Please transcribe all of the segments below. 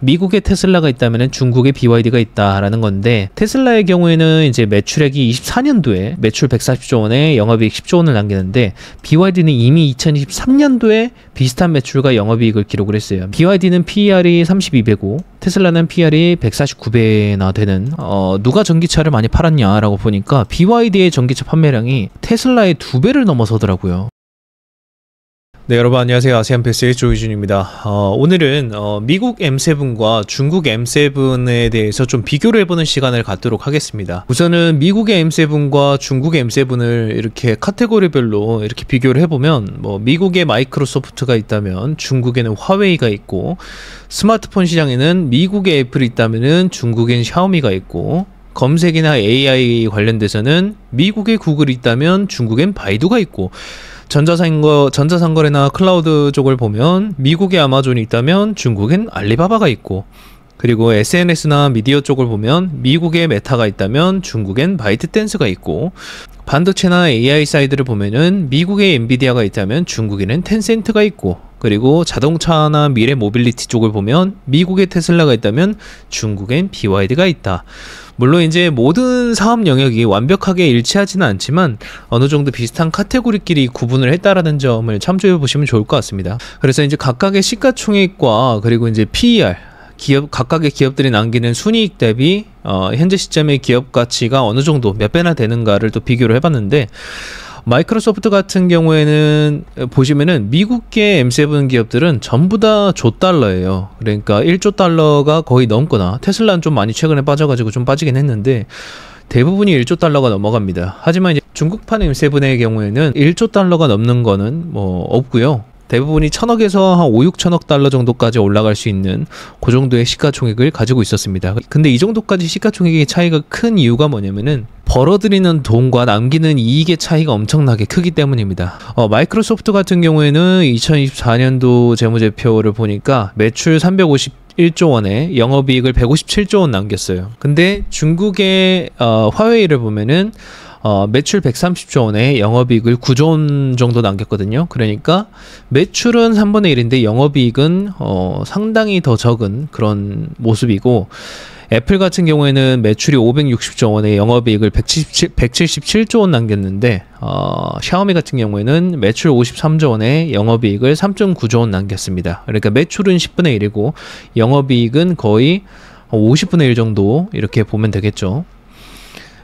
미국에 테슬라가 있다면 중국에 BYD가 있다라는 건데, 테슬라의 경우에는 이제 매출액이 24년도에 매출 140조 원에 영업이익 10조 원을 남기는데, BYD는 이미 2023년도에 비슷한 매출과 영업이익을 기록을 했어요. BYD는 PER이 32배고 테슬라는 PER이 149배나 되는, 누가 전기차를 많이 팔았냐라고 보니까 BYD의 전기차 판매량이 테슬라의 2배를 넘어서더라고요. 네, 여러분 안녕하세요. 아시안패스의 조희준입니다. 오늘은 미국 M7과 중국 M7에 대해서 좀 비교를 해보는 시간을 갖도록 하겠습니다. 우선은 미국의 M7과 중국의 M7을 이렇게 카테고리별로 이렇게 비교를 해보면, 미국에 마이크로소프트가 있다면 중국에는 화웨이가 있고, 스마트폰 시장에는 미국의 애플이 있다면 중국엔 샤오미가 있고, 검색이나 AI 관련돼서는 미국의 구글이 있다면 중국엔 바이두가 있고, 전자상거래나 클라우드 쪽을 보면 미국의 아마존이 있다면 중국엔 알리바바가 있고, 그리고 SNS나 미디어 쪽을 보면 미국의 메타가 있다면 중국엔 바이트댄스가 있고, 반도체나 AI 사이드를 보면은 미국의 엔비디아가 있다면 중국에는 텐센트가 있고, 그리고 자동차나 미래 모빌리티 쪽을 보면 미국의 테슬라가 있다면 중국엔 BYD가 있다. 물론 이제 모든 사업 영역이 완벽하게 일치하지는 않지만 어느 정도 비슷한 카테고리끼리 구분을 했다라는 점을 참조해 보시면 좋을 것 같습니다. 그래서 이제 각각의 시가총액과 그리고 이제 PER, 각각의 기업들이 남기는 순이익 대비 현재 시점의 기업 가치가 어느 정도 몇 배나 되는가를 또 비교를 해봤는데, 마이크로소프트 같은 경우에는 보시면은 미국계 M7 기업들은 전부 다 조달러예요. 그러니까 1조 달러가 거의 넘거나, 테슬라는 좀 많이 최근에 빠져가지고 좀 빠지긴 했는데 대부분이 1조 달러가 넘어갑니다. 하지만 이제 중국판 M7의 경우에는 1조 달러가 넘는 거는 없고요. 대부분이 1000억에서 한 5, 6천억 달러 정도까지 올라갈 수 있는 그 정도의 시가총액을 가지고 있었습니다. 근데 이 정도까지 시가총액의 차이가 큰 이유가 뭐냐면은 벌어들이는 돈과 남기는 이익의 차이가 엄청나게 크기 때문입니다. 마이크로소프트 같은 경우에는 2024년도 재무제표를 보니까 매출 351조 원에 영업이익을 157조 원 남겼어요. 근데 중국의 화웨이를 보면은 매출 130조 원에 영업이익을 9조 원 정도 남겼거든요. 그러니까 매출은 3분의 1인데 영업이익은 상당히 더 적은 그런 모습이고, 애플 같은 경우에는 매출이 560조 원에 영업이익을 177조 원 남겼는데, 샤오미 같은 경우에는 매출 53조 원에 영업이익을 3.9조 원 남겼습니다. 그러니까 매출은 10분의 1이고 영업이익은 거의 50분의 1 정도 이렇게 보면 되겠죠.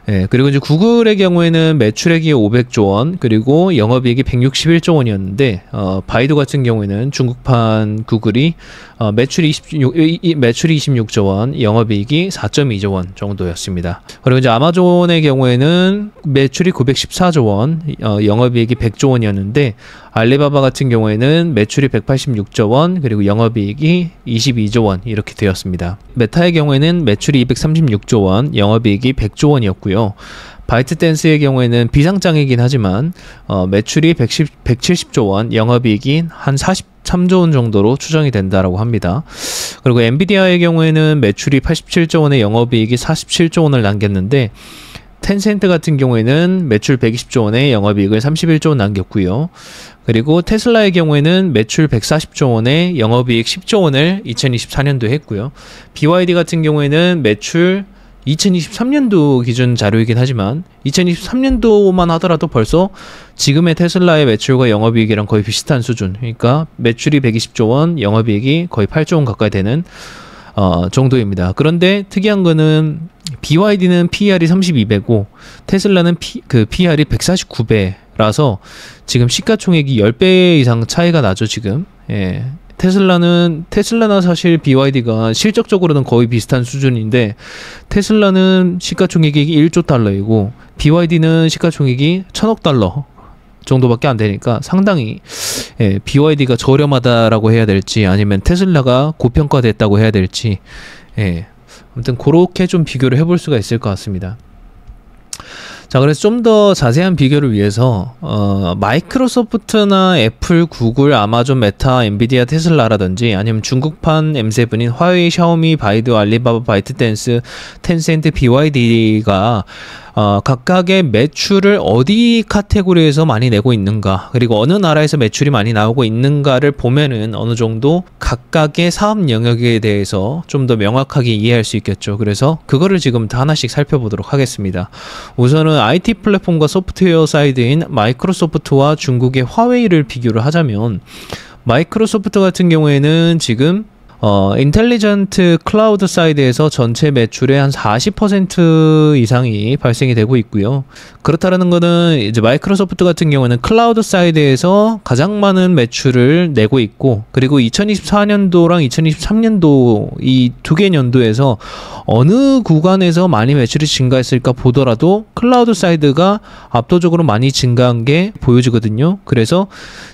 예, 그리고 이제 구글의 경우에는 매출액이 500조 원, 그리고 영업이익이 161조 원이었는데, 바이두 같은 경우에는 중국판 구글이 매출이 26조 원, 영업이익이 4.2조 원 정도였습니다. 그리고 이제 아마존의 경우에는 매출이 914조 원, 영업이익이 100조 원이었는데, 알리바바 같은 경우에는 매출이 186조 원, 그리고 영업이익이 22조 원 이렇게 되었습니다. 메타의 경우에는 매출이 236조 원, 영업이익이 100조 원이었고요. 바이트댄스의 경우에는 비상장이긴 하지만 매출이 170조 원, 영업이익이 한 43조 원 정도로 추정이 된다라고 합니다. 그리고 엔비디아의 경우에는 매출이 87조 원에 영업이익이 47조 원을 남겼는데, 텐센트 같은 경우에는 매출 120조 원에 영업이익을 31조 원 남겼고요. 그리고 테슬라의 경우에는 매출 140조 원에 영업이익 10조 원을 2024년도에 했고요. BYD 같은 경우에는 매출 2023년도 기준 자료이긴 하지만 2023년도만 하더라도 벌써 지금의 테슬라의 매출과 영업이익이랑 거의 비슷한 수준, 그러니까 매출이 120조 원, 영업이익이 거의 8조 원 가까이 되는 정도입니다. 그런데 특이한 거는 BYD는 PER이 32배고 테슬라는 PER이 149배라서 지금 시가총액이 10배 이상 차이가 나죠, 지금. 예. 테슬라나 사실 BYD가 실적적으로는 거의 비슷한 수준인데, 테슬라는 시가총액이 1조 달러이고 BYD는 시가총액이 1000억 달러 정도밖에 안 되니까 상당히 BYD가 저렴하다라고 해야 될지 아니면 테슬라가 고평가됐다고 해야 될지, 아무튼 그렇게 좀 비교를 해볼 수가 있을 것 같습니다. 자, 그래서 좀 더 자세한 비교를 위해서 마이크로소프트나 애플, 구글, 아마존, 메타, 엔비디아, 테슬라라든지 아니면 중국판 M7인 화웨이, 샤오미, 바이두, 알리바바, 바이트댄스, 텐센트, BYD가 각각의 매출을 어디 카테고리에서 많이 내고 있는가, 그리고 어느 나라에서 매출이 많이 나오고 있는가를 보면은 어느 정도 각각의 사업 영역에 대해서 좀 더 명확하게 이해할 수 있겠죠. 그래서 그거를 지금부터 하나씩 살펴보도록 하겠습니다. 우선은 IT 플랫폼과 소프트웨어 사이드인 마이크로소프트와 중국의 화웨이를 비교를 하자면, 마이크로소프트 같은 경우에는 지금 인텔리전트 클라우드 사이드에서 전체 매출의 한 40% 이상이 발생이 되고 있고요. 그렇다는 거는 이제 마이크로소프트 같은 경우는 클라우드 사이드에서 가장 많은 매출을 내고 있고, 그리고 2024년도랑 2023년도 이 두 개 년도에서 어느 구간에서 많이 매출이 증가했을까 보더라도 클라우드 사이드가 압도적으로 많이 증가한 게 보여지거든요. 그래서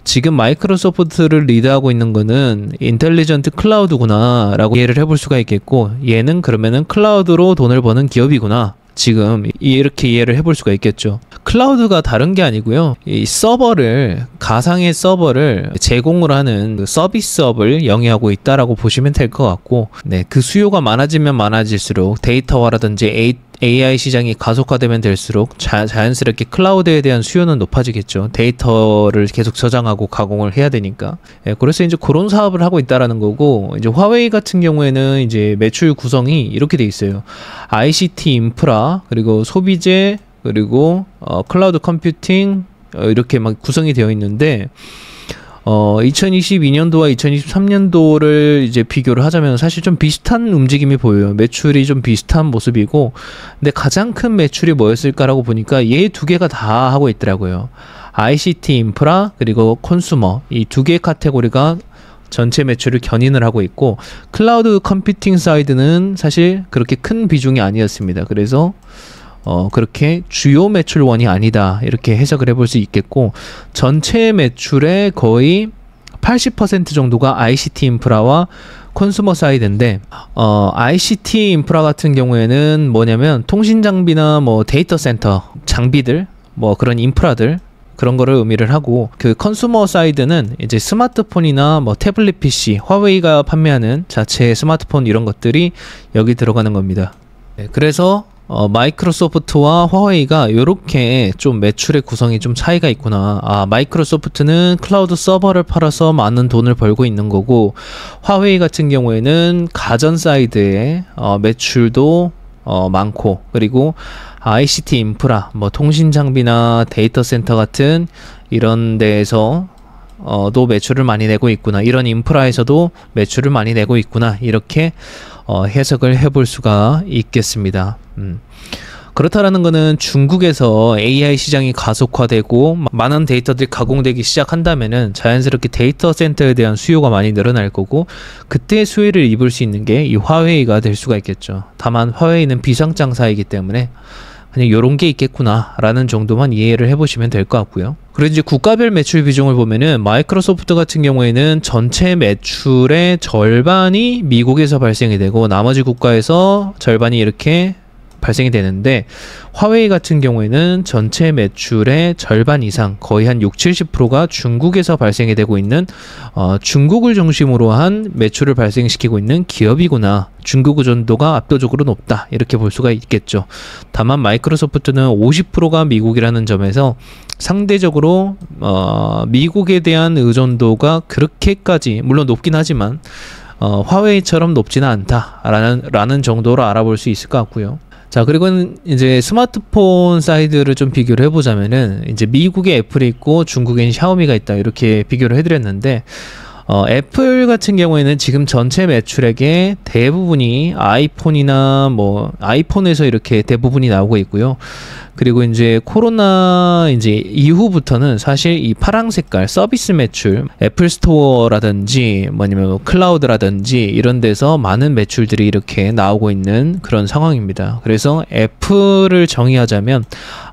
지금 마이크로소프트를 리드하고 있는 거는 인텔리전트 클라우드구나 라고 이해를 해볼 수가 있겠고, 얘는 그러면은 클라우드로 돈을 버는 기업이구나, 지금 이렇게 이해를 해볼 수가 있겠죠. 클라우드가 다른 게 아니고요, 이 서버를, 가상의 서버를 제공을 하는 그 서비스업을 영위하고 있다라고 보시면 될 것 같고, 네, 그 수요가 많아지면 많아질수록 데이터화라든지 AI 시장이 가속화되면 될수록 자연스럽게 클라우드에 대한 수요는 높아지겠죠. 데이터를 계속 저장하고 가공을 해야 되니까. 예, 그래서 이제 그런 사업을 하고 있다라는 거고, 이제 화웨이 같은 경우에는 이제 매출 구성이 이렇게 돼 있어요. ICT 인프라, 그리고 소비재, 그리고 클라우드 컴퓨팅, 이렇게 막 구성이 되어 있는데, 2022년도와 2023년도를 이제 비교를 하자면 사실 좀 비슷한 움직임이 보여요. 매출이 좀 비슷한 모습이고, 근데 가장 큰 매출이 뭐였을까라고 보니까 얘 두 개가 다 하고 있더라고요. ICT 인프라, 그리고 컨슈머, 이 두 개의 카테고리가 전체 매출을 견인을 하고 있고, 클라우드 컴퓨팅 사이드는 사실 그렇게 큰 비중이 아니었습니다. 그래서 그렇게 주요 매출원이 아니다, 이렇게 해석을 해볼 수 있겠고, 전체 매출의 거의 80% 정도가 ICT 인프라와 컨슈머 사이드인데, ICT 인프라 같은 경우에는 뭐냐면 통신 장비나 뭐 데이터 센터 장비들, 뭐 그런 인프라들, 그런 거를 의미를 하고, 그 컨슈머 사이드는 이제 스마트폰이나 뭐 태블릿 PC, 화웨이가 판매하는 자체 스마트폰, 이런 것들이 여기 들어가는 겁니다. 네, 그래서 마이크로소프트와 화웨이가 이렇게 좀 매출의 구성이 좀 차이가 있구나. 마이크로소프트는 클라우드 서버를 팔아서 많은 돈을 벌고 있는 거고, 화웨이 같은 경우에는 가전 사이드에 매출도 많고, 그리고 ICT 인프라, 뭐 통신 장비나 데이터 센터 같은 이런 데에서 도 매출을 많이 내고 있구나, 이런 인프라에서도 매출을 많이 내고 있구나, 이렇게 해석을 해볼 수가 있겠습니다. 그렇다라는 거는 중국에서 AI 시장이 가속화되고 많은 데이터들이 가공되기 시작한다면은 자연스럽게 데이터 센터에 대한 수요가 많이 늘어날 거고, 그때 수혜를 입을 수 있는 게 이 화웨이가 될 수가 있겠죠. 다만 화웨이는 비상장사이기 때문에 그냥 요런 게 있겠구나 라는 정도만 이해를 해보시면 될 것 같고요. 그리고 이제 국가별 매출 비중을 보면은 마이크로소프트 같은 경우에는 전체 매출의 절반이 미국에서 발생이 되고, 나머지 국가에서 절반이 이렇게 발생이 되는데, 화웨이 같은 경우에는 전체 매출의 절반 이상, 거의 한 60-70%가 중국에서 발생이 되고 있는 중국을 중심으로 한 매출을 발생시키고 있는 기업이구나, 중국 의존도가 압도적으로 높다, 이렇게 볼 수가 있겠죠. 다만 마이크로소프트는 50%가 미국이라는 점에서 상대적으로 미국에 대한 의존도가 그렇게까지, 물론 높긴 하지만 화웨이처럼 높지는 않다라는 정도로 알아볼 수 있을 것 같고요. 자, 그리고 이제 스마트폰 사이드를 좀 비교를 해보자면은, 이제 미국에 애플이 있고 중국엔 샤오미가 있다, 이렇게 비교를 해드렸는데, 애플 같은 경우에는 지금 전체 매출액의 대부분이 아이폰이나 뭐 아이폰에서 이렇게 대부분이 나오고 있고요. 그리고 이제 코로나 이제 이후부터는 사실 이 파랑 색깔 서비스 매출, 애플 스토어라든지 뭐 아니면 클라우드라든지 이런 데서 많은 매출들이 이렇게 나오고 있는 그런 상황입니다. 그래서 애플을 정의하자면,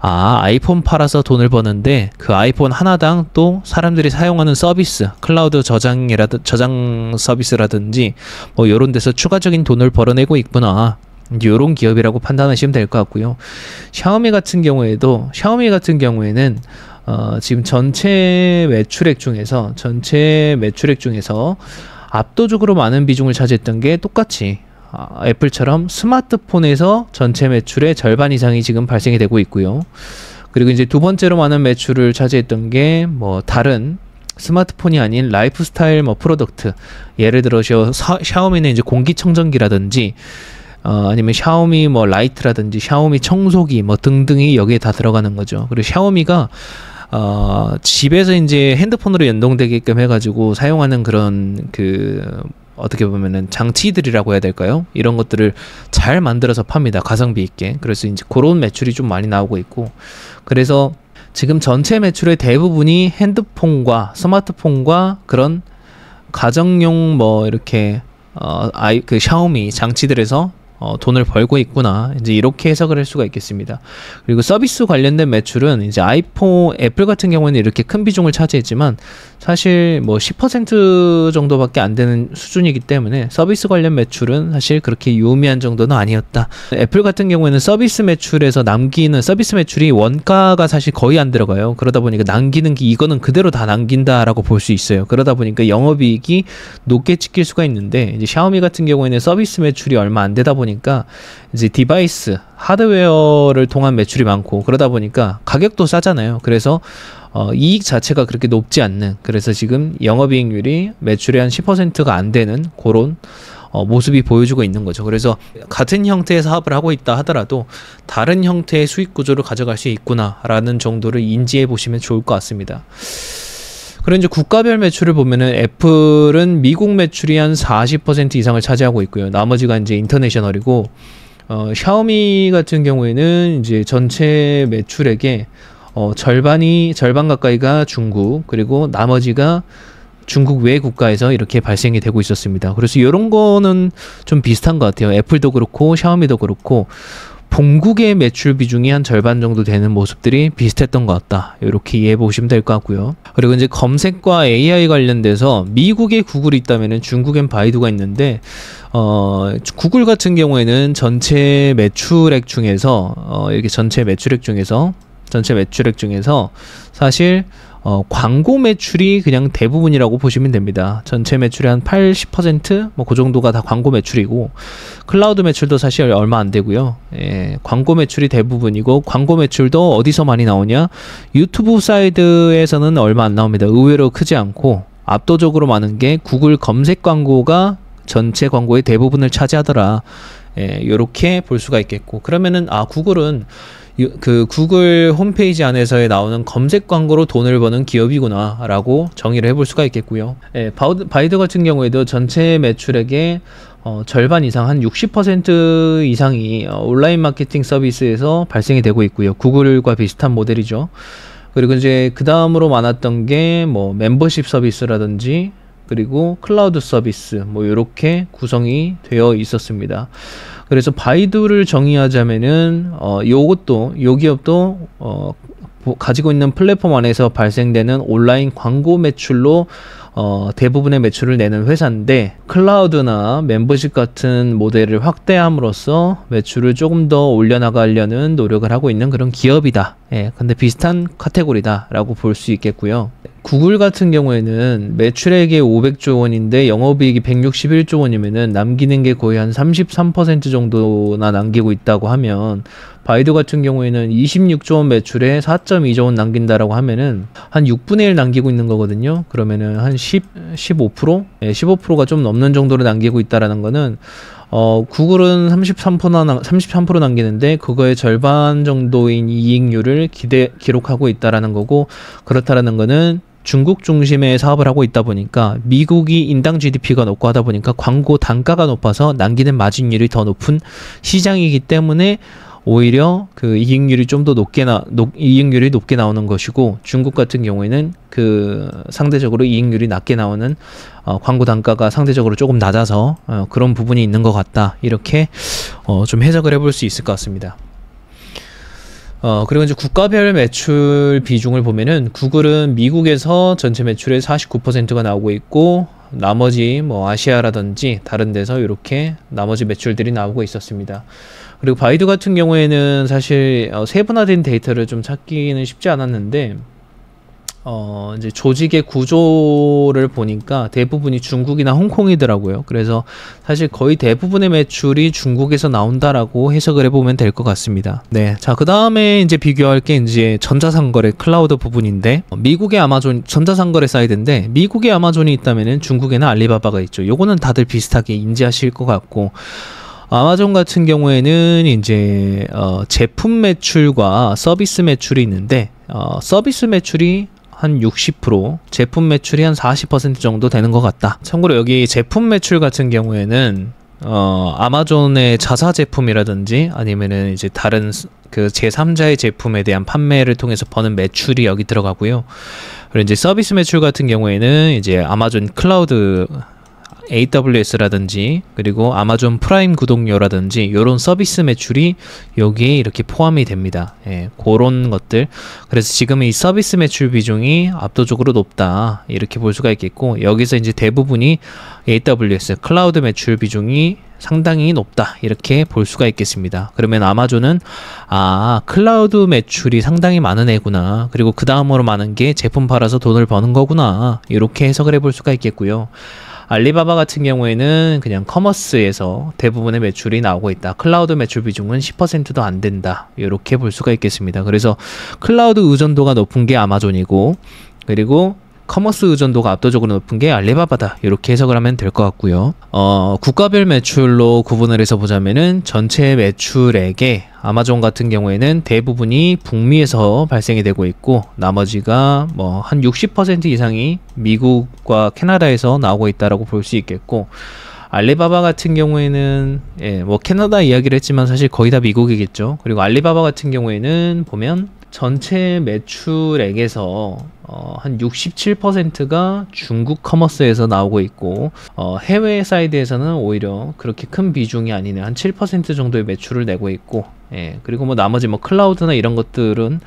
아이폰 팔아서 돈을 버는데 그 아이폰 하나당 또 사람들이 사용하는 서비스, 클라우드 저장 서비스라든지 뭐 이런 데서 추가적인 돈을 벌어내고 있구나, 이런 기업이라고 판단하시면 될 것 같고요. 샤오미 같은 경우에는 지금 전체 매출액 중에서 압도적으로 많은 비중을 차지했던 게 똑같이 애플처럼 스마트폰에서 전체 매출의 절반 이상이 지금 발생이 되고 있고요. 그리고 이제 두 번째로 많은 매출을 차지했던 게 뭐 다른 스마트폰이 아닌 라이프스타일 뭐 프로덕트, 예를 들어서 샤오미는 이제 공기청정기라든지 아니면 샤오미 뭐 라이트라든지 샤오미 청소기 뭐 등등이 여기에 다 들어가는 거죠. 그리고 샤오미가 집에서 이제 핸드폰으로 연동되게끔 해가지고 사용하는 그런 어떻게 보면은 장치들이라고 해야 될까요? 이런 것들을 잘 만들어서 팝니다. 가성비 있게. 그래서 이제 그런 매출이 좀 많이 나오고 있고, 그래서 지금 전체 매출의 대부분이 핸드폰과 스마트폰과 그런 가정용 뭐 이렇게 샤오미 장치들에서 돈을 벌고 있구나, 이제 이렇게 해석을 할 수가 있겠습니다. 그리고 서비스 관련된 매출은 이제 애플 같은 경우에는 이렇게 큰 비중을 차지했지만 사실 뭐 10% 정도밖에 안 되는 수준이기 때문에 서비스 관련 매출은 사실 그렇게 유의미한 정도는 아니었다. 애플 같은 경우에는 서비스 매출이 원가가 사실 거의 안 들어가요. 그러다 보니까 남기는 게 이거는 그대로 다 남긴다라고 볼 수 있어요. 그러다 보니까 영업이익이 높게 찍힐 수가 있는데, 이제 샤오미 같은 경우에는 서비스 매출이 얼마 안 되다 보니까 이제 디바이스 하드웨어를 통한 매출이 많고, 그러다 보니까 가격도 싸잖아요. 그래서 이익 자체가 그렇게 높지 않는, 그래서 지금 영업이익률이 매출의 한 10%가 안 되는 그런 모습이 보여주고 있는 거죠. 그래서 같은 형태의 사업을 하고 있다 하더라도 다른 형태의 수익 구조를 가져갈 수 있구나라는 정도를 인지해 보시면 좋을 것 같습니다. 그리고 이제 국가별 매출을 보면은 애플은 미국 매출이 한 40% 이상을 차지하고 있고요. 나머지가 이제 인터내셔널이고, 샤오미 같은 경우에는 이제 전체 매출액의 절반 가까이가 중국, 그리고 나머지가 중국 외 국가에서 이렇게 발생이 되고 있었습니다. 그래서 이런 거는 좀 비슷한 것 같아요. 애플도 그렇고 샤오미도 그렇고 본국의 매출 비중이 한 절반 정도 되는 모습들이 비슷했던 것 같다, 이렇게 이해해 보시면 될 것 같고요. 그리고 이제 검색과 AI 관련돼서 미국에 구글이 있다면 중국엔 바이두가 있는데, 구글 같은 경우에는 전체 매출액 중에서 사실 광고 매출이 그냥 대부분이라고 보시면 됩니다. 전체 매출의 한 80%? 뭐 그 정도가 다 광고 매출이고, 클라우드 매출도 사실 얼마 안 되고요. 광고 매출이 대부분이고, 광고 매출도 어디서 많이 나오냐? 유튜브 사이드에서는 얼마 안 나옵니다. 의외로 크지 않고, 압도적으로 많은 게 구글 검색 광고가 전체 광고의 대부분을 차지하더라. 요렇게 볼 수가 있겠고, 그러면은 구글은 구글 홈페이지 안에서 나오는 검색 광고로 돈을 버는 기업이구나 라고 정의를 해볼 수가 있겠고요. 바이두 같은 경우에도 전체 매출액의 절반 이상, 한 60% 이상이 온라인 마케팅 서비스에서 발생이 되고 있고요. 구글과 비슷한 모델이죠. 그리고 이제 그 다음으로 많았던 게 뭐 멤버십 서비스라든지, 그리고 클라우드 서비스, 뭐 이렇게 구성이 되어 있었습니다. 그래서 바이두를 정의하자면은 요 기업도 가지고 있는 플랫폼 안에서 발생되는 온라인 광고 매출로 대부분의 매출을 내는 회사인데, 클라우드나 멤버십 같은 모델을 확대함으로써 매출을 조금 더 올려나가려는 노력을 하고 있는 그런 기업이다. 근데 비슷한 카테고리다 라고 볼 수 있겠고요. 구글 같은 경우에는 매출액이 500조 원인데 영업이익이 161조 원이면은 남기는 게 거의 한 33% 정도나 남기고 있다고 하면, 바이두 같은 경우에는 26조 원 매출에 4.2조 원 남긴다라고 하면은 한 6분의 1 남기고 있는 거거든요. 그러면은 한 15%? 15%가 좀 넘는 정도로 남기고 있다라는 거는, 구글은 33% 남기는데 그거의 절반 정도인 이익률을 기록하고 있다라는 거고, 그렇다라는 거는 중국 중심의 사업을 하고 있다 보니까 미국이 인당 GDP가 높고 하다 보니까 광고 단가가 높아서 남기는 마진율이 더 높은 시장이기 때문에 오히려 그 이익률이 좀 더 이익률이 높게 나오는 것이고, 중국 같은 경우에는 상대적으로 이익률이 낮게 나오는 광고 단가가 상대적으로 조금 낮아서 그런 부분이 있는 것 같다, 이렇게 좀 해석을 해볼 수 있을 것 같습니다. 그리고 이제 국가별 매출 비중을 보면은 구글은 미국에서 전체 매출의 49%가 나오고 있고, 나머지 뭐 아시아라든지 다른 데서 이렇게 나머지 매출들이 나오고 있었습니다. 그리고 바이두 같은 경우에는 사실 세분화된 데이터를 좀 찾기는 쉽지 않았는데 이제 조직의 구조를 보니까 대부분이 중국이나 홍콩이더라고요. 그래서 사실 거의 대부분의 매출이 중국에서 나온다라고 해석을 해보면 될 것 같습니다. 네, 자, 그 다음에 이제 비교할 게 이제 전자상거래 클라우드 부분인데, 미국의 아마존 전자상거래 사이트인데 미국의 아마존이 있다면은 중국에는 알리바바가 있죠. 요거는 다들 비슷하게 인지하실 것 같고, 아마존 같은 경우에는 이제 제품 매출과 서비스 매출이 있는데, 서비스 매출이 한 60%, 제품 매출이 한 40% 정도 되는 것 같다. 참고로 여기 제품 매출 같은 경우에는 아마존의 자사 제품이라든지 아니면은 이제 다른 그 제3자의 제품에 대한 판매를 통해서 버는 매출이 여기 들어가고요. 그리고 이제 서비스 매출 같은 경우에는 이제 아마존 클라우드 AWS라든지 그리고 아마존 프라임 구독료라든지 이런 서비스 매출이 여기에 이렇게 포함이 됩니다. 예, 그런 것들. 그래서 지금 이 서비스 매출 비중이 압도적으로 높다 이렇게 볼 수가 있겠고, 여기서 이제 대부분이 AWS 클라우드 매출 비중이 상당히 높다 이렇게 볼 수가 있겠습니다. 그러면 아마존은 클라우드 매출이 상당히 많은 애구나, 그리고 그 다음으로 많은 게 제품 팔아서 돈을 버는 거구나, 이렇게 해석을 해볼 수가 있겠고요. 알리바바 같은 경우에는 그냥 커머스에서 대부분의 매출이 나오고 있다. 클라우드 매출 비중은 10%도 안 된다. 이렇게 볼 수가 있겠습니다. 그래서 클라우드 의존도가 높은 게 아마존이고, 그리고 커머스 의존도가 압도적으로 높은 게 알리바바다. 이렇게 해석을 하면 될 것 같고요. 국가별 매출로 구분을 해서 보자면은 전체 매출액에 아마존 같은 경우에는 대부분이 북미에서 발생이 되고 있고, 나머지가 뭐 한 60% 이상이 미국과 캐나다에서 나오고 있다라고 볼 수 있겠고, 알리바바 같은 경우에는 뭐 캐나다 이야기를 했지만 사실 거의 다 미국이겠죠. 그리고 알리바바 같은 경우에는 보면 전체 매출액에서 한 67%가 중국 커머스에서 나오고 있고, 해외 사이드에서는 오히려 그렇게 큰 비중이 아니네, 한 7% 정도의 매출을 내고 있고, 그리고 뭐 나머지 뭐 클라우드나 이런 것들은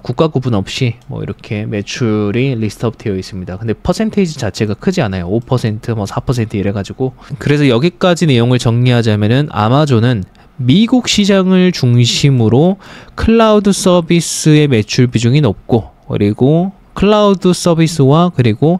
국가 구분 없이 뭐 이렇게 매출이 리스트업 되어 있습니다. 근데 퍼센테이지 자체가 크지 않아요. 5%, 뭐 4% 이래가지고. 그래서 여기까지 내용을 정리하자면은 아마존은 미국 시장을 중심으로 클라우드 서비스의 매출 비중이 높고, 그리고 클라우드 서비스와 그리고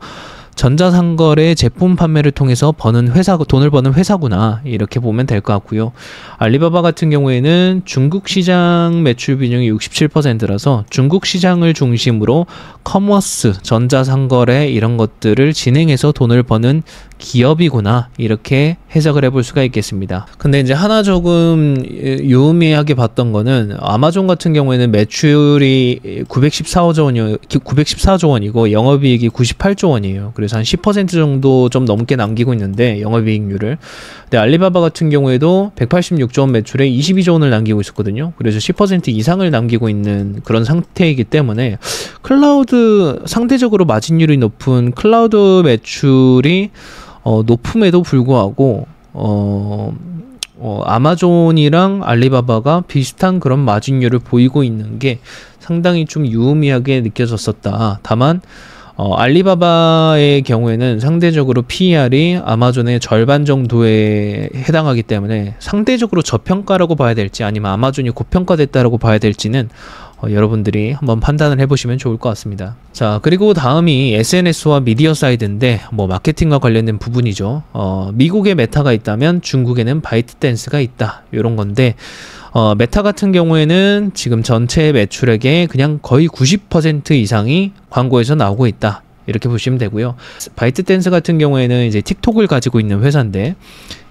전자상거래 제품 판매를 통해서 돈을 버는 회사구나, 이렇게 보면 될 것 같고요. 알리바바 같은 경우에는 중국 시장 매출 비중이 67%라서 중국 시장을 중심으로 커머스, 전자상거래 이런 것들을 진행해서 돈을 버는 기업이구나, 이렇게 해석을 해볼 수가 있겠습니다. 근데 이제 하나 조금 유의미하게 봤던 거는, 아마존 같은 경우에는 매출이 914조 원이고 영업이익이 98조 원이에요. 그래서 한 10% 정도 좀 넘게 남기고 있는데, 영업이익률을. 근데 알리바바 같은 경우에도 186조 원 매출에 22조 원을 남기고 있었거든요. 그래서 10% 이상을 남기고 있는 그런 상태이기 때문에 클라우드, 상대적으로 마진율이 높은 클라우드 매출이 높음에도 불구하고 아마존이랑 알리바바가 비슷한 그런 마진율을 보이고 있는 게 상당히 좀 유의미하게 느껴졌었다. 다만 알리바바의 경우에는 상대적으로 PER이 아마존의 절반 정도에 해당하기 때문에 상대적으로 저평가라고 봐야 될지 아니면 아마존이 고평가됐다라고 봐야 될지는 여러분들이 한번 판단을 해보시면 좋을 것 같습니다. 자, 그리고 다음이 SNS와 미디어 사이드인데, 뭐 마케팅과 관련된 부분이죠. 미국에 메타가 있다면 중국에는 바이트댄스가 있다, 이런 건데, 메타 같은 경우에는 지금 전체 매출액의 그냥 거의 90% 이상이 광고에서 나오고 있다, 이렇게 보시면 되고요. 바이트댄스 같은 경우에는 이제 틱톡을 가지고 있는 회사인데,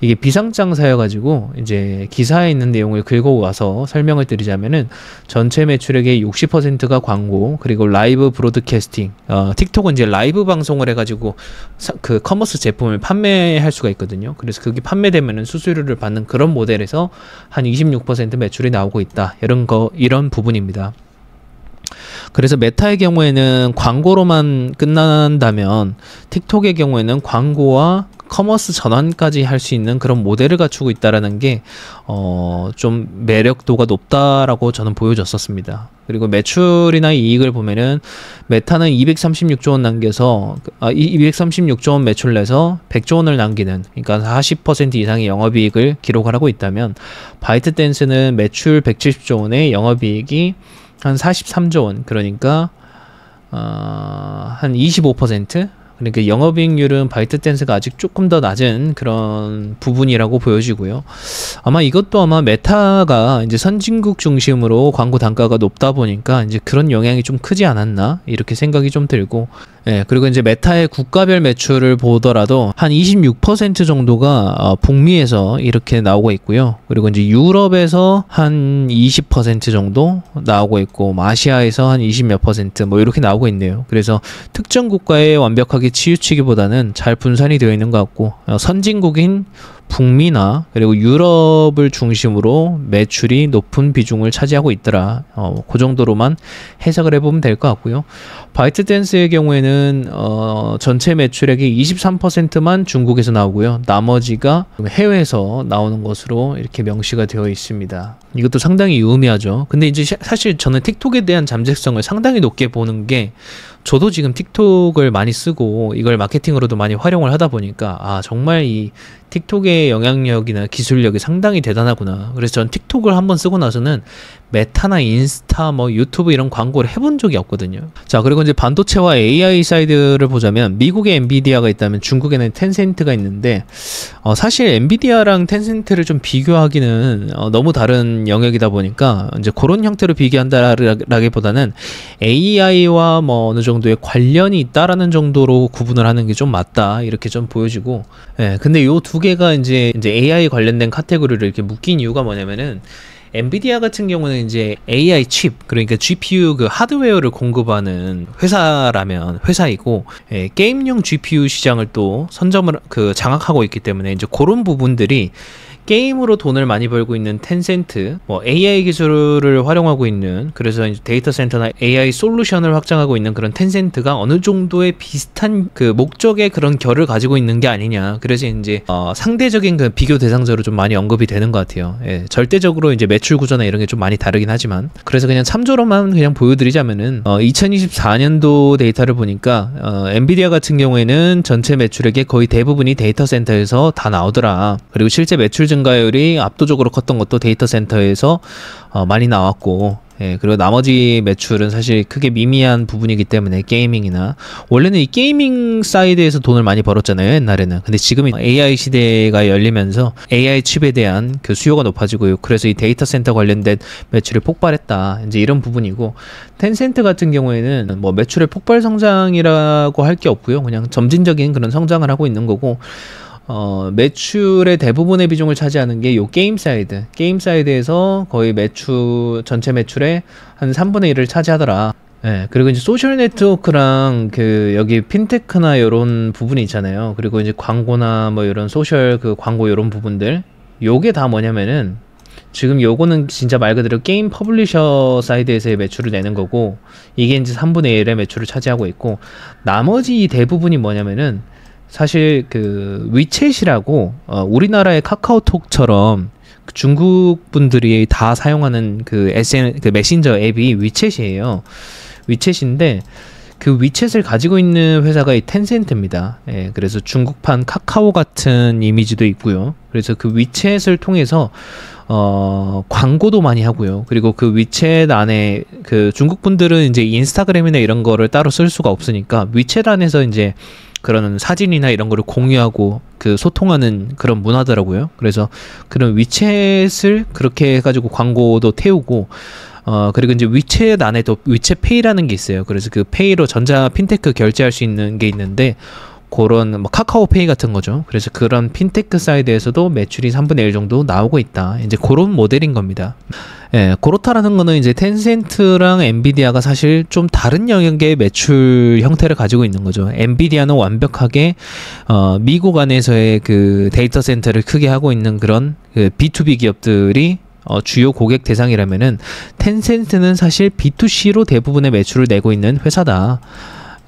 이게 비상장사여가지고 이제 기사에 있는 내용을 긁어와서 설명을 드리자면은, 전체 매출액의 60%가 광고, 그리고 라이브 브로드캐스팅. 틱톡은 이제 라이브 방송을 해가지고 그 커머스 제품을 판매할 수가 있거든요. 그래서 그게 판매되면은 수수료를 받는 그런 모델에서 한 26% 매출이 나오고 있다, 이런 부분입니다. 그래서 메타의 경우에는 광고로만 끝난다면, 틱톡의 경우에는 광고와 커머스 전환까지 할 수 있는 그런 모델을 갖추고 있다라는 게 좀 매력도가 높다라고 저는 보여졌었습니다. 그리고 매출이나 이익을 보면은 메타는 236조 원 남겨서 236조 원 매출 내서 100조 원을 남기는, 그러니까 40% 이상의 영업이익을 기록을 하고 있다면, 바이트댄스는 매출 170조 원에 영업이익이 한 43조 원, 그러니까 한 25%? 그러니까 영업이익률은 바이트댄스가 아직 조금 더 낮은 그런 부분이라고 보여지고요. 아마 이것도 아마 메타가 이제 선진국 중심으로 광고 단가가 높다 보니까 이제 그런 영향이 좀 크지 않았나 이렇게 생각이 좀 들고, 예, 그리고 이제 메타의 국가별 매출을 보더라도 한 26% 정도가 북미에서 이렇게 나오고 있고요. 그리고 이제 유럽에서 한 20% 정도 나오고 있고, 아시아에서 한 20몇 %, 뭐 이렇게 나오고 있네요. 그래서 특정 국가에 완벽하게 치우치기보다는 잘 분산이 되어 있는 것 같고, 선진국인 북미나 그리고 유럽을 중심으로 매출이 높은 비중을 차지하고 있더라. 그 정도로만 해석을 해보면 될 것 같고요. 바이트댄스의 경우에는 전체 매출액의 23%만 중국에서 나오고요. 나머지가 해외에서 나오는 것으로 이렇게 명시가 되어 있습니다. 이것도 상당히 유의미하죠. 근데 이제 사실 저는 틱톡에 대한 잠재성을 상당히 높게 보는 게, 저도 지금 틱톡을 많이 쓰고 이걸 마케팅으로도 많이 활용을 하다 보니까 정말 이 틱톡의 영향력이나 기술력이 상당히 대단하구나. 그래서 전 틱톡을 한번 쓰고 나서는 메타나 인스타, 뭐 유튜브 이런 광고를 해본 적이 없거든요. 자, 그리고 이제 반도체와 AI 사이드를 보자면, 미국에 엔비디아가 있다면 중국에는 텐센트가 있는데, 사실 엔비디아랑 텐센트를 좀 비교하기는 너무 다른 영역이다 보니까 이제 그런 형태로 비교한다라기보다는 AI와 뭐 어느 정도의 관련이 있다라는 정도로 구분을 하는 게 좀 맞다, 이렇게 좀 보여지고, 예, 근데 요 두 개가 이제 AI 관련된 카테고리를 이렇게 묶인 이유가 뭐냐면은, 엔비디아 같은 경우는 이제 AI 칩, 그러니까 GPU 그 하드웨어를 공급하는 회사이고, 예, 게임용 GPU 시장을 또 장악하고 있기 때문에 이제 그런 부분들이, 게임으로 돈을 많이 벌고 있는 텐센트, 뭐 AI 기술을 활용하고 있는, 그래서 이제 데이터 센터나 AI 솔루션을 확장하고 있는 그런 텐센트가 어느 정도의 비슷한 그 목적의 그런 결을 가지고 있는 게 아니냐. 그래서 이제 상대적인 그 비교 대상자로 좀 많이 언급이 되는 것 같아요. 예, 절대적으로 이제 매출 구조나 이런 게 좀 많이 다르긴 하지만, 그래서 그냥 참조로만 그냥 보여드리자면은 2024년도 데이터를 보니까 엔비디아 같은 경우에는 전체 매출액의 거의 대부분이 데이터 센터에서 다 나오더라. 그리고 실제 매출 증가율이 압도적으로 컸던 것도 데이터 센터에서 많이 나왔고, 예, 그리고 나머지 매출은 사실 크게 미미한 부분이기 때문에, 게이밍이나, 원래는 이 게이밍 사이드에서 돈을 많이 벌었잖아요, 옛날에는. 근데 지금은 AI 시대가 열리면서 AI 칩에 대한 그 수요가 높아지고요. 그래서 이 데이터 센터 관련된 매출이 폭발했다, 이제 이런 부분이고, 텐센트 같은 경우에는 뭐 매출의 폭발 성장이라고 할 게 없고요. 그냥 점진적인 그런 성장을 하고 있는 거고, 매출의 대부분의 비중을 차지하는 게 요 게임 사이드에서 거의 전체 매출의 한 3분의 1을 차지하더라. 예, 그리고 이제 소셜 네트워크랑 여기 핀테크나 요런 부분이 있잖아요. 그리고 이제 광고나 뭐 이런 소셜 광고 요런 부분들, 요게 다 뭐냐면은, 지금 요거는 진짜 말 그대로 게임 퍼블리셔 사이드에서의 매출을 내는 거고, 이게 이제 3분의 1의 매출을 차지하고 있고, 나머지 이 대부분이 뭐냐면은, 사실 위챗이라고 우리나라의 카카오톡처럼 중국 분들이 다 사용하는 그 메신저 앱이 위챗이에요. 위챗인데, 그 위챗을 가지고 있는 회사가 이 텐센트입니다. 예, 그래서 중국판 카카오 같은 이미지도 있고요. 그래서 그 위챗을 통해서 광고도 많이 하고요. 그리고 그 위챗 안에 중국 분들은 이제 인스타그램이나 이런 거를 따로 쓸 수가 없으니까 위챗 안에서 이제 그런 사진이나 이런 거를 공유하고 소통하는 그런 문화더라고요. 그래서 그런 위챗을 그렇게 해가지고 광고도 태우고, 그리고 이제 위챗 안에도 위챗페이라는 게 있어요. 그래서 그 페이로 전자 핀테크 결제할 수 있는 게 있는데, 그런 뭐 카카오페이 같은 거죠. 그래서 그런 핀테크 사이드에서도 매출이 3분의 1 정도 나오고 있다. 이제 그런 모델인 겁니다. 예, 그렇다라는 거는 이제 텐센트랑 엔비디아가 사실 좀 다른 영역의 매출 형태를 가지고 있는 거죠. 엔비디아는 완벽하게 미국 안에서의 그 데이터 센터를 크게 하고 있는 그런 B2B 기업들이 주요 고객 대상이라면은, 텐센트는 사실 B2C로 대부분의 매출을 내고 있는 회사다.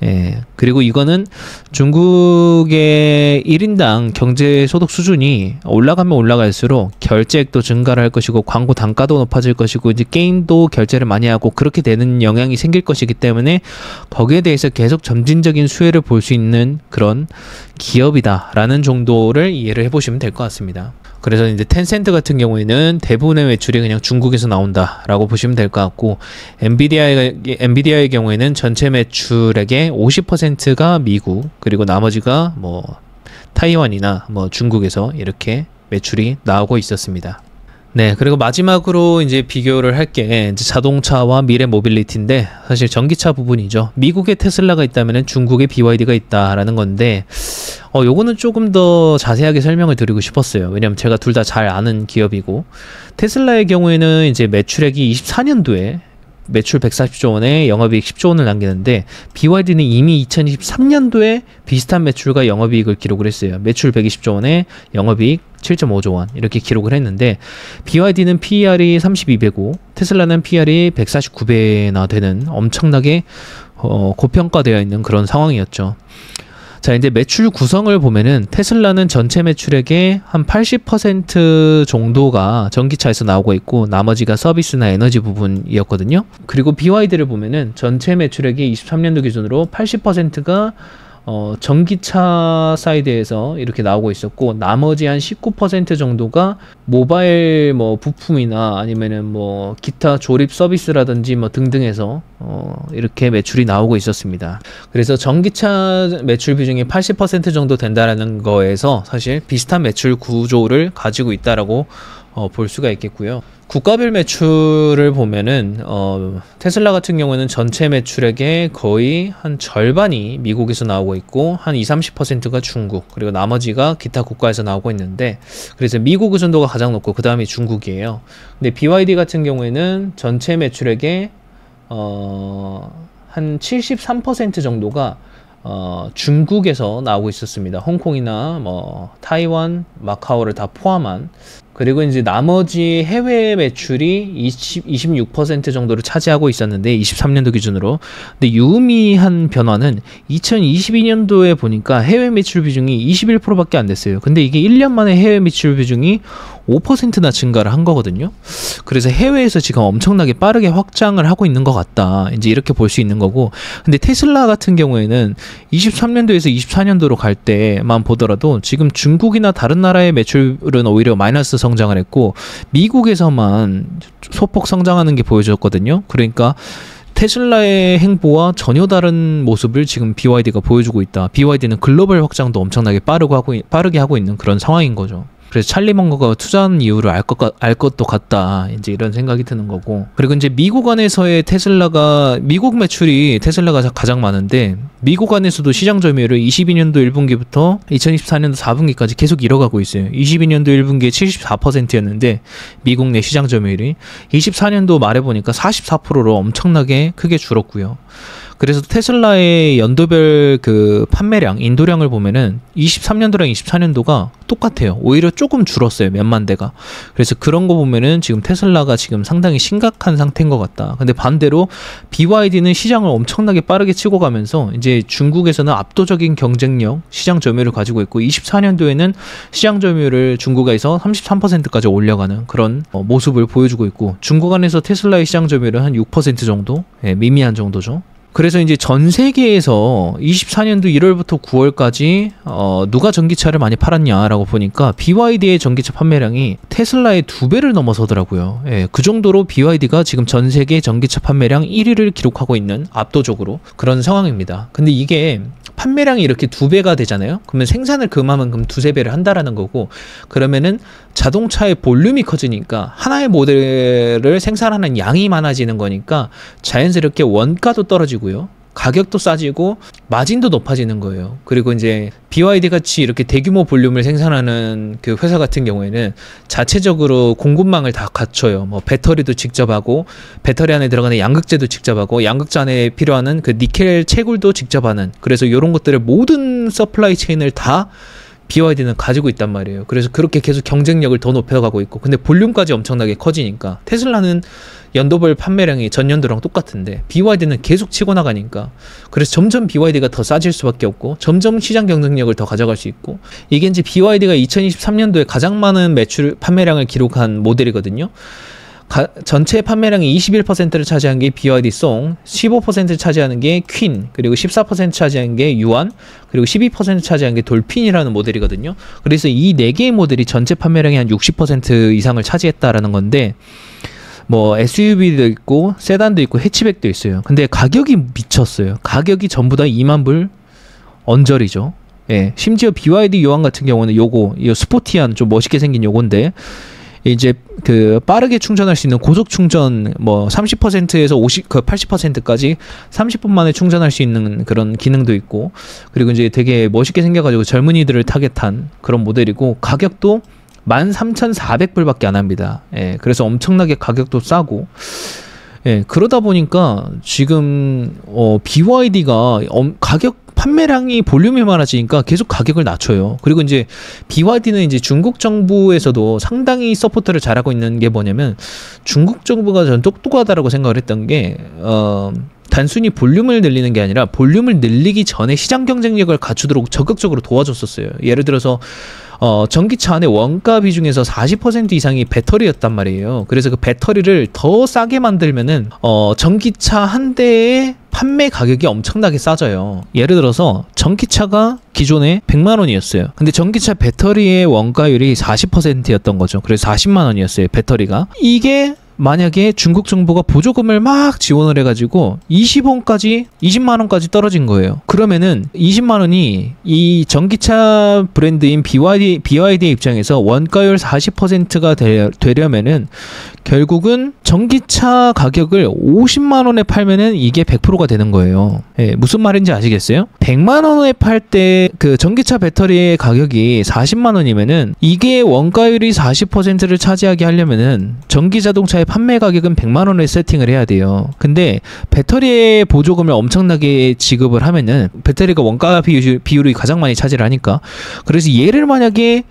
예. 그리고 이거는 중국의 1인당 경제소득 수준이 올라가면 올라갈수록 결제액도 증가를 할 것이고 광고 단가도 높아질 것이고 이제 게임도 결제를 많이 하고 그렇게 되는 영향이 생길 것이기 때문에 거기에 대해서 계속 점진적인 수혜를 볼 수 있는 그런 기업이다라는 정도를 이해를 해보시면 될 것 같습니다. 그래서 이제 텐센트 같은 경우에는 대부분의 매출이 그냥 중국에서 나온다라고 보시면 될 것 같고, 엔비디아의 경우에는 전체 매출액의 50%가 미국, 그리고 나머지가 뭐 타이완이나 뭐 중국에서 이렇게 매출이 나오고 있었습니다. 네, 그리고 마지막으로 이제 비교를 할 게 이제 자동차와 미래 모빌리티인데, 사실 전기차 부분이죠. 미국에 테슬라가 있다면 중국에 BYD가 있다라는 건데, 요거는 조금 더 자세하게 설명을 드리고 싶었어요. 왜냐면 제가 둘 다 잘 아는 기업이고, 테슬라의 경우에는 이제 매출액이 24년도에 매출 140조 원에 영업이익 10조 원을 남기는데, BYD는 이미 2023년도에 비슷한 매출과 영업이익을 기록을 했어요. 매출 120조 원에 영업이익 7.5조 원 이렇게 기록을 했는데, BYD는 PER이 32배고 테슬라는 PER이 149배나 되는 엄청나게 고평가되어 있는 그런 상황이었죠. 자, 이제 매출 구성을 보면은 테슬라는 전체 매출액의 한 80% 정도가 전기차에서 나오고 있고, 나머지가 서비스나 에너지 부분이었거든요. 그리고 BYD를 보면은 전체 매출액이 23년도 기준으로 80%가 전기차 사이드에서 이렇게 나오고 있었고, 나머지 한 19% 정도가 모바일 뭐 부품이나 아니면은 뭐 기타 조립 서비스라든지 뭐 등등해서 이렇게 매출이 나오고 있었습니다. 그래서 전기차 매출 비중이 80% 정도 된다라는 거에서 사실 비슷한 매출 구조를 가지고 있다라고 볼 수가 있겠고요. 국가별 매출을 보면은 테슬라 같은 경우는 전체 매출액의 거의 한 절반이 미국에서 나오고 있고, 한 20-30%가 중국, 그리고 나머지가 기타 국가에서 나오고 있는데, 그래서 미국 의존도가 가장 높고 그 다음이 중국이에요. 근데 BYD 같은 경우에는 전체 매출액의 한 73% 정도가 중국에서 나오고 있었습니다. 홍콩이나 뭐 타이완, 마카오를 다 포함한. 그리고 이제 나머지 해외 매출이 26% 정도를 차지하고 있었는데, 23년도 기준으로. 근데 유의미한 변화는 2022년도에 보니까 해외 매출 비중이 21%밖에 안 됐어요. 근데 이게 1년 만에 해외 매출 비중이 5%나 증가를 한 거거든요. 그래서 해외에서 지금 엄청나게 빠르게 확장을 하고 있는 것 같다, 이제 이렇게 볼 수 있는 거고. 근데 테슬라 같은 경우에는 23년도에서 24년도로 갈 때만 보더라도 지금 중국이나 다른 나라의 매출은 오히려 마이너스 성장을 했고, 미국에서만 소폭 성장하는 게 보여졌거든요. 그러니까 테슬라의 행보와 전혀 다른 모습을 지금 BYD가 보여주고 있다. BYD는 글로벌 확장도 엄청나게 빠르게 하고 있는 그런 상황인 거죠. 그래서 찰리 먼거가 투자한 이유를 알 것도 같다, 이제 이런 생각이 드는 거고. 그리고 이제 미국 안에서의 미국 매출이 테슬라가 가장 많은데, 미국 안에서도 시장 점유율을 22년도 1분기부터 2024년도 4분기까지 계속 이뤄가고 있어요. 22년도 1분기에 74%였는데 미국 내 시장 점유율이 24년도 말에 보니까 44%로 엄청나게 크게 줄었고요. 그래서 테슬라의 연도별 그 판매량, 인도량을 보면은 23년도랑 24년도가 똑같아요. 오히려 조금 줄었어요. 몇만 대가. 그래서 그런 거 보면은 지금 테슬라가 지금 상당히 심각한 상태인 것 같다. 근데 반대로 BYD는 시장을 엄청나게 빠르게 치고 가면서 이제 중국에서는 압도적인 경쟁력, 시장 점유율을 가지고 있고, 24년도에는 시장 점유율을 중국에서 33%까지 올려가는 그런 모습을 보여주고 있고, 중국 안에서 테슬라의 시장 점유율은 한 6% 정도, 미미한 정도죠. 그래서 이제 전 세계에서 24년도 1월부터 9월까지 누가 전기차를 많이 팔았냐라고 보니까 BYD의 전기차 판매량이 테슬라의 2배를 넘어서더라고요. 그 정도로 BYD가 지금 전 세계 전기차 판매량 1위를 기록하고 있는 압도적으로 그런 상황입니다. 근데 이게 판매량이 이렇게 2배가 되잖아요. 그러면 생산을 그만큼 2-3배를 한다라는 거고, 그러면은 자동차의 볼륨이 커지니까 하나의 모델을 생산하는 양이 많아지는 거니까 자연스럽게 원가도 떨어지고요, 가격도 싸지고 마진도 높아지는 거예요. 그리고 이제 BYD 같이 이렇게 대규모 볼륨을 생산하는 그 회사 같은 경우에는 자체적으로 공급망을 다 갖춰요. 뭐 배터리도 직접 하고, 배터리 안에 들어가는 양극재도 직접 하고, 양극재 안에 필요한 그 니켈 채굴도 직접 하는, 그래서 이런 것들을 모든 서플라이 체인을 다 BYD는 가지고 있단 말이에요. 그래서 그렇게 계속 경쟁력을 더 높여가고 있고, 근데 볼륨까지 엄청나게 커지니까 테슬라는 연도별 판매량이 전년도랑 똑같은데 BYD는 계속 치고 나가니까, 그래서 점점 BYD가 더 싸질 수밖에 없고 점점 시장 경쟁력을 더 가져갈 수 있고, 이게 이제 BYD가 2023년도에 가장 많은 매출 판매량을 기록한 모델이거든요. 전체 판매량이 21%를 차지한 게 BYD 송, 15% 차지하는 게 퀸, 그리고 14% 차지한 게 유안, 그리고 12% 차지한 게 돌핀이라는 모델이거든요. 그래서 이 4개의 모델이 전체 판매량의 한 60% 이상을 차지했다라는 건데, 뭐 SUV도 있고 세단도 있고 해치백도 있어요. 근데 가격이 미쳤어요. 가격이 전부 다 2만 불 언저리죠. 예, 심지어 BYD 유안 같은 경우는 요거, 이 스포티한 좀 멋있게 생긴 요건데, 이제 그 빠르게 충전할 수 있는 고속 충전 뭐 30%에서 80%까지 30분 만에 충전할 수 있는 그런 기능도 있고, 그리고 이제 되게 멋있게 생겨가지고 젊은이들을 타겟한 그런 모델이고, 가격도 13,400불밖에 안 합니다. 예, 그래서 엄청나게 가격도 싸고, 예, 그러다 보니까 지금 BYD가 가격 판매량이 볼륨이 많아지니까 계속 가격을 낮춰요. 그리고 이제 BYD는 이제 중국 정부에서도 상당히 서포트를 잘하고 있는 게 뭐냐면, 중국 정부가 전 똑똑하다라고 생각을 했던 게 단순히 볼륨을 늘리는 게 아니라 볼륨을 늘리기 전에 시장 경쟁력을 갖추도록 적극적으로 도와줬었어요. 예를 들어서 전기차 안에 원가 비중에서 40% 이상이 배터리였단 말이에요. 그래서 그 배터리를 더 싸게 만들면은 전기차 한 대의 판매 가격이 엄청나게 싸져요. 예를 들어서 전기차가 기존에 100만 원이었어요. 근데 전기차 배터리의 원가율이 40%였던 거죠. 그래서 40만 원이었어요, 배터리가. 이게 만약에 중국 정부가 보조금을 막 지원을 해가지고 20만 원까지 떨어진 거예요. 그러면은 20만 원이 이 전기차 브랜드인 BYD의 입장에서 원가율 40%가 되려면은 결국은 전기차 가격을 50만 원에 팔면은 이게 100%가 되는 거예요. 예, 무슨 말인지 아시겠어요? 100만 원에 팔 때 그 전기차 배터리의 가격이 40만 원이면은 이게 원가율이 40%를 차지하게 하려면은 전기 자동차의 판매 가격은 100만 원에 세팅을 해야 돼요. 근데 배터리의 보조금을 엄청나게 지급을 하면은 배터리가 원가 비율이 가장 많이 차지를 하니까, 그래서 얘를 만약에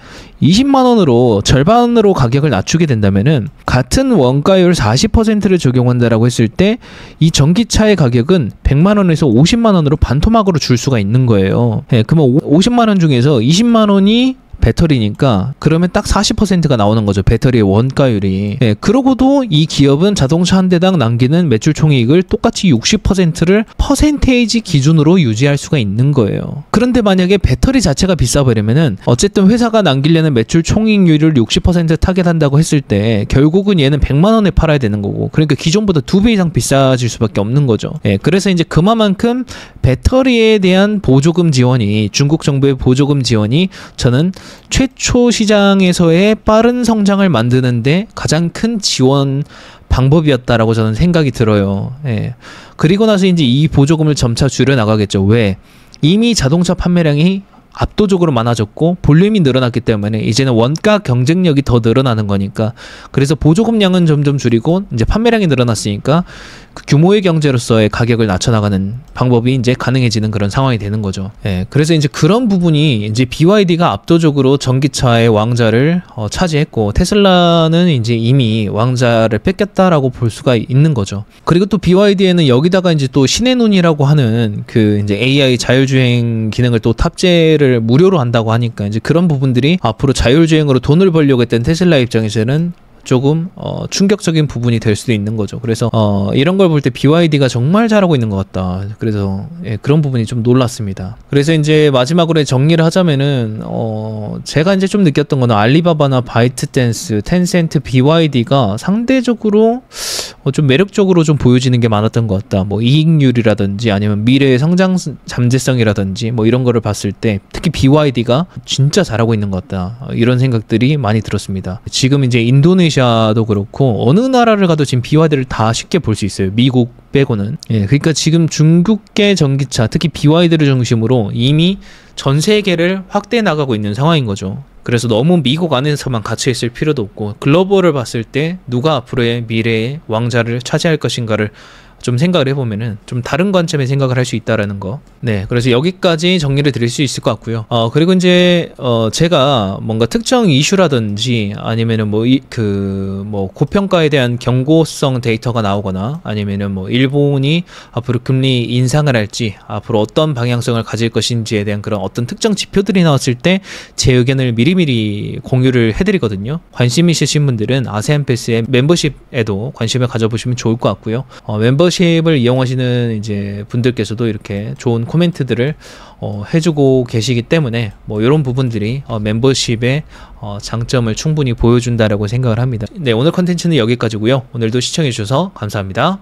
20만 원으로 절반으로 가격을 낮추게 된다면은 같은 원가율 40%를 적용한다라고 했을 때 이 전기차의 가격은 100만 원에서 50만 원으로 반토막으로 줄 수가 있는 거예요. 예, 그러면 50만 원 중에서 20만 원이 배터리니까 그러면 딱 40%가 나오는 거죠, 배터리의 원가율이. 예, 그러고도 이 기업은 자동차 한 대당 남기는 매출 총이익을 똑같이 60%를 퍼센테이지 기준으로 유지할 수가 있는 거예요. 그런데 만약에 배터리 자체가 비싸버리면은 어쨌든 회사가 남기려는 매출 총이익률을 60% 타겟한다고 했을 때 결국은 얘는 100만 원에 팔아야 되는 거고, 그러니까 기존보다 2배 이상 비싸질 수밖에 없는 거죠. 예, 그래서 이제 그만큼 배터리에 대한 보조금 지원이, 중국 정부의 보조금 지원이 저는 최초 시장에서의 빠른 성장을 만드는데 가장 큰 지원 방법이었다라고 저는 생각이 들어요. 예. 그리고 나서 이제 이 보조금을 점차 줄여 나가겠죠. 왜? 이미 자동차 판매량이 압도적으로 많아졌고 볼륨이 늘어났기 때문에 이제는 원가 경쟁력이 더 늘어나는 거니까, 그래서 보조금량은 점점 줄이고 이제 판매량이 늘어났으니까 그 규모의 경제로서의 가격을 낮춰나가는 방법이 이제 가능해지는 그런 상황이 되는 거죠. 예, 그래서 이제 그런 부분이 이제 BYD가 압도적으로 전기차의 왕자를 차지했고, 테슬라는 이제 이미 왕자를 뺏겼다라고 볼 수가 있는 거죠. 그리고 또 BYD에는 여기다가 이제 또 신의 눈이라고 하는 그 이제 AI 자율주행 기능을 또 탑재를 무료로 한다고 하니까 이제 그런 부분들이 앞으로 자율주행으로 돈을 벌려고 했던 테슬라 입장에서는 조금 충격적인 부분이 될 수도 있는 거죠. 그래서 이런 걸 볼 때 BYD가 정말 잘하고 있는 것 같다. 그래서 예, 그런 부분이 좀 놀랐습니다. 그래서 이제 마지막으로 정리를 하자면은 제가 이제 좀 느꼈던 거는 알리바바나 바이트댄스, 텐센트, BYD가 상대적으로 좀 매력적으로 좀 보여지는 게 많았던 것 같다. 뭐 이익률이라든지 아니면 미래의 성장 잠재성이라든지 뭐 이런 거를 봤을 때 특히 BYD가 진짜 잘하고 있는 것 같다. 이런 생각들이 많이 들었습니다. 지금 이제 인도네시아도 그렇고 어느 나라를 가도 지금 BYD를 다 쉽게 볼 수 있어요. 미국 빼고는. 예, 그러니까 지금 중국계 전기차, 특히 BYD를 중심으로 이미 전 세계를 확대해 나가고 있는 상황인 거죠. 그래서 너무 미국 안에서만 갇혀 있을 필요도 없고, 글로벌을 봤을 때 누가 앞으로의 미래의 왕자를 차지할 것인가를 좀 생각을 해보면은 좀 다른 관점의 생각을 할 수 있다라는 거. 네, 그래서 여기까지 정리를 드릴 수 있을 것 같고요. 그리고 이제 제가 뭔가 특정 이슈라든지 아니면은 뭐 고평가에 대한 경고성 데이터가 나오거나 아니면은 뭐 일본이 앞으로 금리 인상을 할지 앞으로 어떤 방향성을 가질 것인지에 대한 그런 어떤 특정 지표들이 나왔을 때 제 의견을 미리미리 공유를 해드리거든요. 관심 있으신 분들은 아세안 패스의 멤버십에도 관심을 가져보시면 좋을 것 같고요. 멤버십을 이용하시는 이제 분들께서도 이렇게 좋은 코멘트들을 해주고 계시기 때문에 뭐 이런 부분들이 멤버십의 장점을 충분히 보여준다라고 생각을 합니다. 네, 오늘 컨텐츠는 여기까지고요. 오늘도 시청해주셔서 감사합니다.